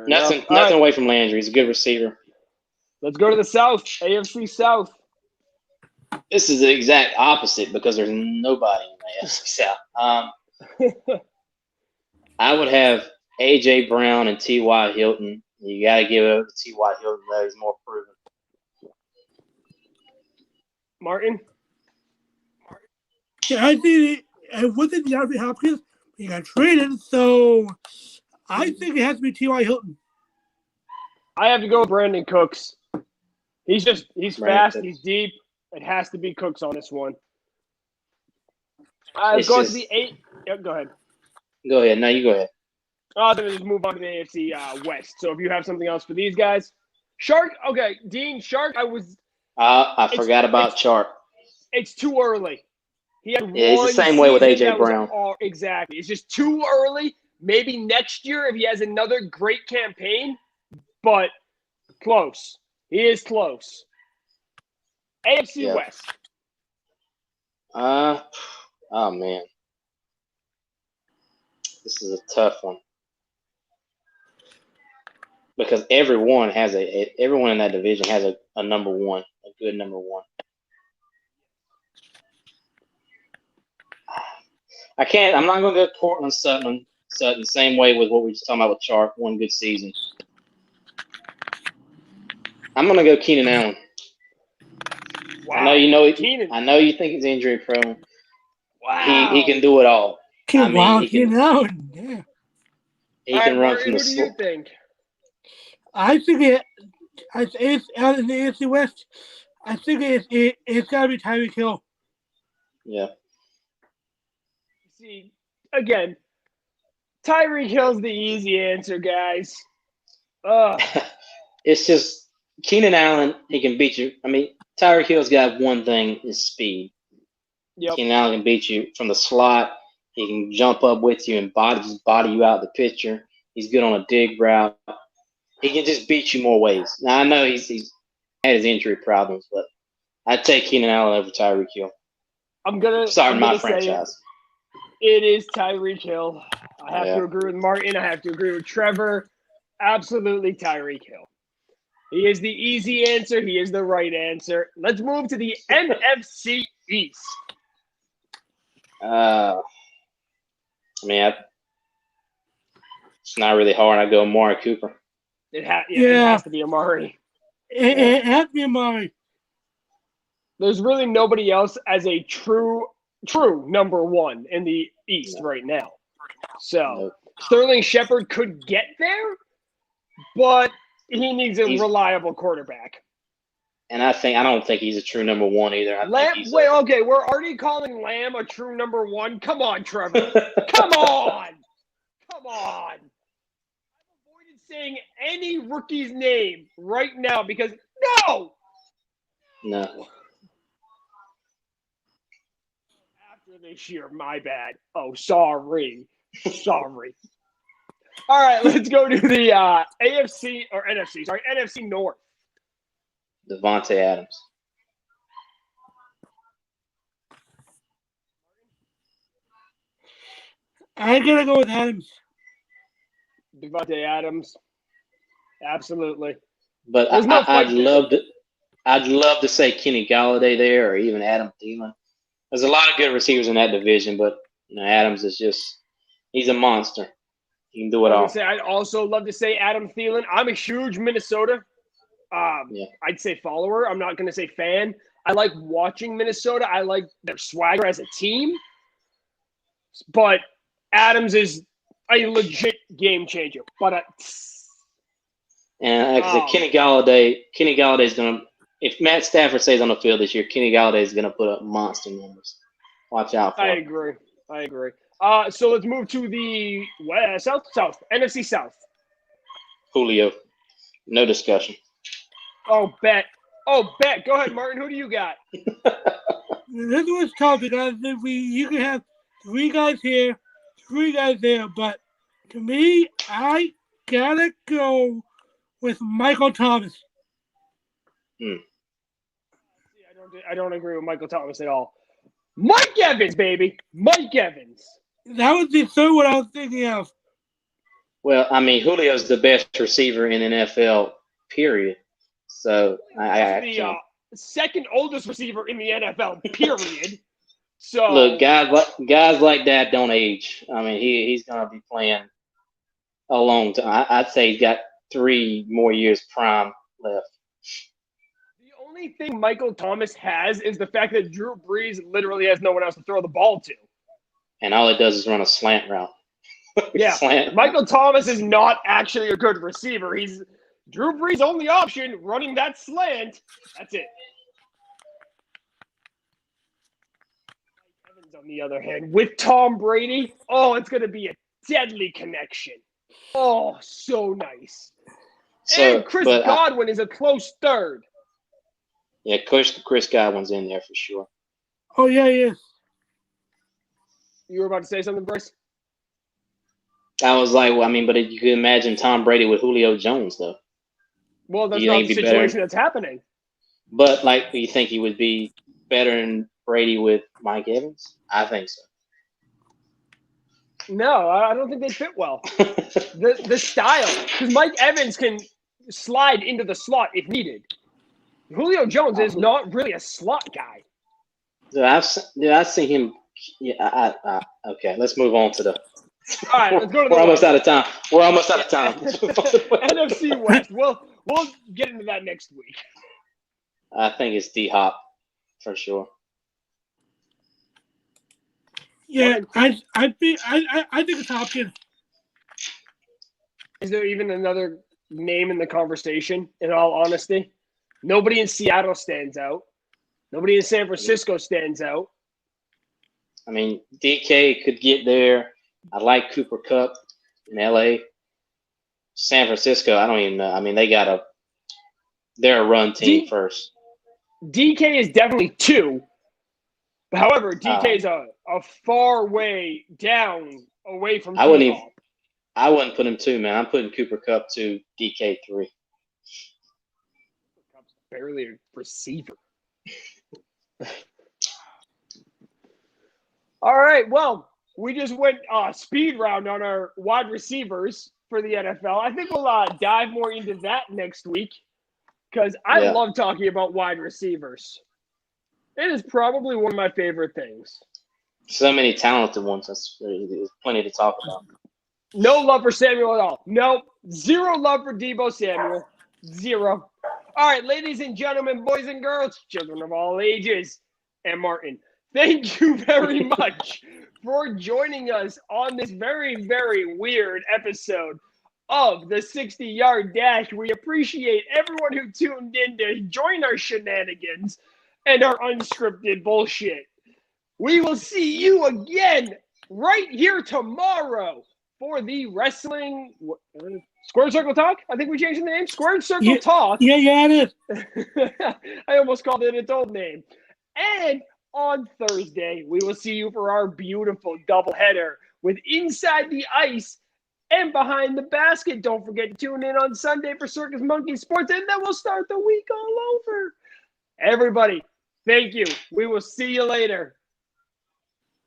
Nothing away from Landry. He's a good receiver. Let's go to the South, AFC South. This is the exact opposite because there's nobody in the AFC South. I would have A.J. Brown and T.Y. Hilton. You got to give it to T.Y. Hilton, though. He's more proven. Martin? Yeah, I think it wasn't DeAndre Hopkins. He got traded, so I think it has to be T.Y. Hilton. I have to go with Brandon Cooks. He's fast, he's deep. It has to be Cooks on this one. To the 8. Yep, go ahead. Go ahead. No, you go ahead. Then we'll just move on to the AFC West. So if you have something else for these guys. Shark, okay. Dean, Shark, I forgot about Chark. It's too early. He's the same way with A.J. Brown. Exactly. It's just too early. Maybe next year if he has another great campaign, but close. He is close. AFC West. Oh, man. This is a tough one. Because everyone in that division has a number one, a good number one. I'm not going to go Portland Sutton the same way with what we were just talking about with Chark, one good season. I'm going to go Keenan Allen. Wow. I know you think he's injury prone. Wow. He can do it all. Keenan Allen. Yeah. He can run from the What do you think? I think it's out in the AFC West. I think it's got to be Tyreek Hill. Yeah. See, again, Tyreek Hill's the easy answer, guys. It's just Keenan Allen, he can beat you. I mean, Tyreek Hill's got one thing, is speed. Yep. Keenan Allen can beat you from the slot. He can jump up with you and body you out the picture. He's good on a dig route. He can just beat you more ways. Now, I know he's had his injury problems, but I'd take Keenan Allen over Tyreek Hill. I'm gonna my franchise. It is Tyreek Hill. I have to agree with Martin. I have to agree with Trevor. Absolutely Tyreek Hill. He is the easy answer. He is the right answer. Let's move to the NFC East. I mean, it's not really hard. I go Amari Cooper. It has to be Amari. It has to be Amari. There's really nobody else as a true number one in the East right now. So Sterling Shepard could get there, but he needs a reliable quarterback. And I don't think he's a true number one either. Okay, we're already calling Lamb a true number one. Come on, Trevor. Come on. Come on. I've avoided saying any rookie's name right now because no. After this year, my bad. Oh, sorry. All right, let's go to the NFC North. Devontae Adams. I gotta go with Adams. Devontae Adams. Absolutely. But I'd love to say Kenny Galladay there or even Adam Thielen. There's a lot of good receivers in that division, but Adams is he's a monster. He can do it all. I'd also love to say Adam Thielen. I'm a huge Minnesota I'd say follower. I'm not going to say fan. I like watching Minnesota. I like their swagger as a team. But Adams is a legit game changer. But Kenny Galladay is going to – if Matt Stafford stays on the field this year, Kenny Galladay is going to put up monster numbers. Watch out for him. I agree. So let's move to the South, NFC South. Julio. No discussion. Oh, bet. Go ahead, Martin. Who do you got? This was tough because you can have three guys here, three guys there, but to me, I gotta go with Michael Thomas. I don't agree with Michael Thomas at all. Mike Evans, baby. Mike Evans. That was the third one I was thinking of. Well, I mean, Julio's the best receiver in NFL, period. So the second oldest receiver in the NFL, period. So look, guys like that don't age. I mean, he's gonna be playing a long time. I'd say he's got 3 more years prime left. The only thing Michael Thomas has is the fact that Drew Brees literally has no one else to throw the ball to. And all it does is run a slant route. Yeah, Michael Thomas is not actually a good receiver. He's Drew Brees' only option, running that slant. That's it. Evans, on the other hand, with Tom Brady, it's going to be a deadly connection. Oh, so nice. And Chris Godwin is a close third. Yeah, Chris Godwin's in there for sure. Oh, yeah, he is. You were about to say something, Bryce? I was like, but you can imagine Tom Brady with Julio Jones, though. Well, that's not the situation that's happening. But, do you think he would be better than Brady with Mike Evans? I think so. No, I don't think they fit well. the style. Because Mike Evans can slide into the slot if needed. Julio Jones is not really a slot guy. I've seen him. Yeah, okay, let's move on to the. All right, let's go to the. We're almost out of time. NFC West. We'll get into that next week. I think it's D-Hop for sure. Yeah, I think it's Hopkins. Is there even another name in the conversation? In all honesty, nobody in Seattle stands out. Nobody in San Francisco stands out. I mean, DK could get there. I like Cooper Kupp in LA. San Francisco, I don't even know. I mean, they're a run team first. DK is definitely 2. However, DK is a far way down away from. I wouldn't put him 2, man. I'm putting Cooper Kupp 2, DK 3. Kupp's barely a receiver. All right, well, we just went speed round on our wide receivers for the NFL. I think we'll dive more into that next week because I Yeah. love talking about wide receivers. It is probably one of my favorite things. So many talented ones. There's plenty to talk about. No love for Samuel at all. Nope. Zero love for Deebo Samuel. Zero. All right, ladies and gentlemen, boys and girls, children of all ages, and Martin, thank you very much for joining us on this very, very weird episode of the 60-Yard Dash. We appreciate everyone who tuned in to join our shenanigans and our unscripted bullshit. We will see you again right here tomorrow for the Wrestling Squared Circle Talk. I think we changed the name. Squared Circle Talk. Yeah, it is. I almost called it its old name. And on Thursday, we will see you for our beautiful doubleheader with Inside the Ice and Behind the Basket. Don't forget to tune in on Sunday for Circus Monkey Sports, and then we'll start the week all over. Everybody, thank you. We will see you later.